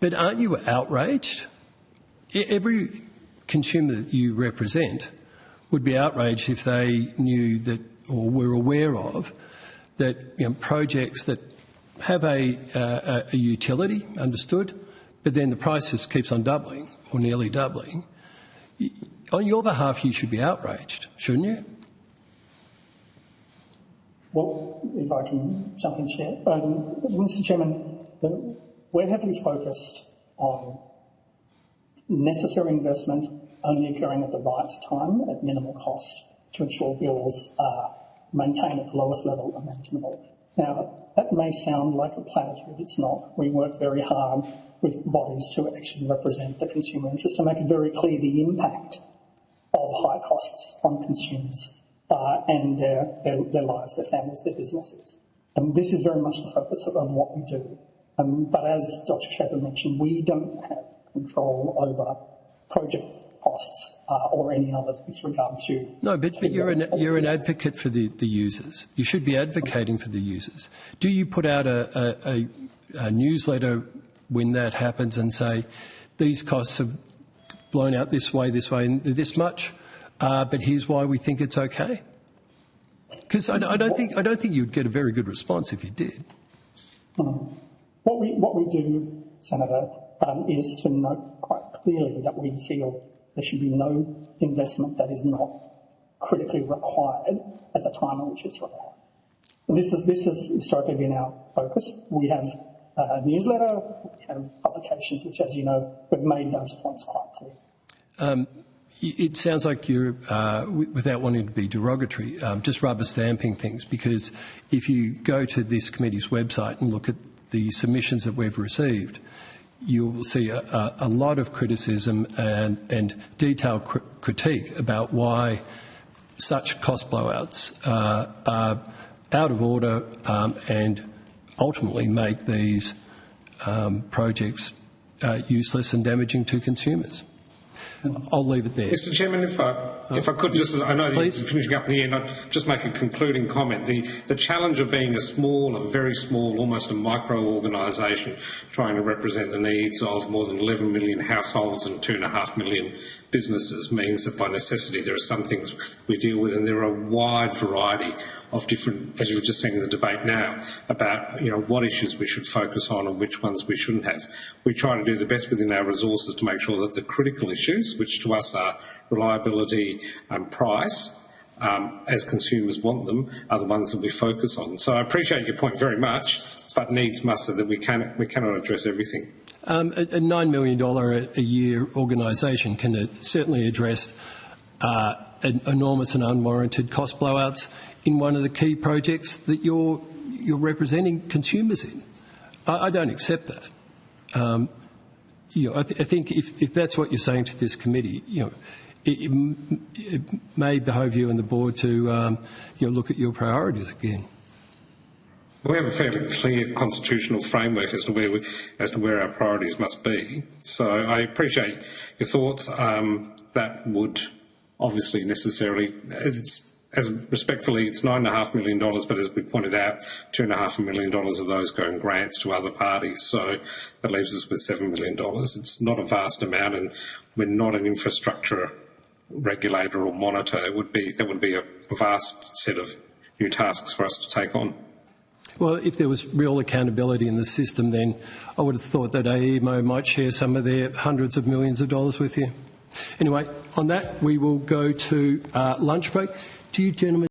But aren't you outraged? Every consumer that you represent would be outraged if they knew that, or were aware of, that projects that have a utility, understood, but then the price just keeps on doubling or nearly doubling. On your behalf, you should be outraged, shouldn't you? Well, if I can jump in, Chair. Mr Chairman, we're heavily focused on necessary investment only occurring at the right time at minimal cost to ensure bills are maintained at the lowest level imaginable. Now, that may sound like a platitude. It's not. We work very hard with bodies to actually represent the consumer interest to make it very clear the impact of high costs on consumers and their lives, their families, their businesses. And this is very much the focus of what we do. But as Dr. Shepherd mentioned, we don't have control over project costs or any others with regard to... No, but you're an advocate for the users. You should be advocating for the users. Do you put out a newsletter when that happens and say, these costs have blown out this way, and this much, but here's why we think it's okay? Because I don't think you'd get a very good response if you did. What we do, Senator, is to note quite clearly that we feel there should be no investment that is not critically required at the time at which it's required. This has historically been our focus. We have a newsletter, we have publications which, as you know, we've made those points quite clear. It sounds like you're, without wanting to be derogatory, just rubber stamping things, because if you go to this committee's website and look at the submissions that we've received, you'll see a lot of criticism and detailed critique about why such cost blowouts are out of order and ultimately make these projects useless and damaging to consumers. I'll leave it there. Mr Chairman, if I could, just I know you're finishing up the end, I'd just make a concluding comment. The challenge of being a very small, almost a micro organisation, trying to represent the needs of more than 11 million households and 2.5 million businesses means that by necessity there are some things we deal with, and there are a wide variety of different, as you were just saying in the debate now, about what issues we should focus on and which ones we shouldn't have. We try to do the best within our resources to make sure that the critical issues, which to us are reliability and price, as consumers want them, are the ones that we focus on. So I appreciate your point very much, but needs must so that we cannot address everything. A $9 million a year organisation can certainly address enormous and unwarranted cost blowouts in one of the key projects that you're representing consumers in. I don't accept that. I think if that's what you're saying to this committee, it may behove you and the board to look at your priorities again. We have a fairly clear constitutional framework as to where our priorities must be. So I appreciate your thoughts. That would obviously necessarily, as respectfully, it's $9.5 million, but as we pointed out, $2.5 million of those go in grants to other parties. So that leaves us with $7 million. It's not a vast amount, and we're not an infrastructure regulator or monitor. That would be a vast set of new tasks for us to take on. Well, if there was real accountability in the system, then I would have thought that AEMO might share some of their hundreds of millions of dollars with you. Anyway, on that, we will go to lunch break. Do you gentlemen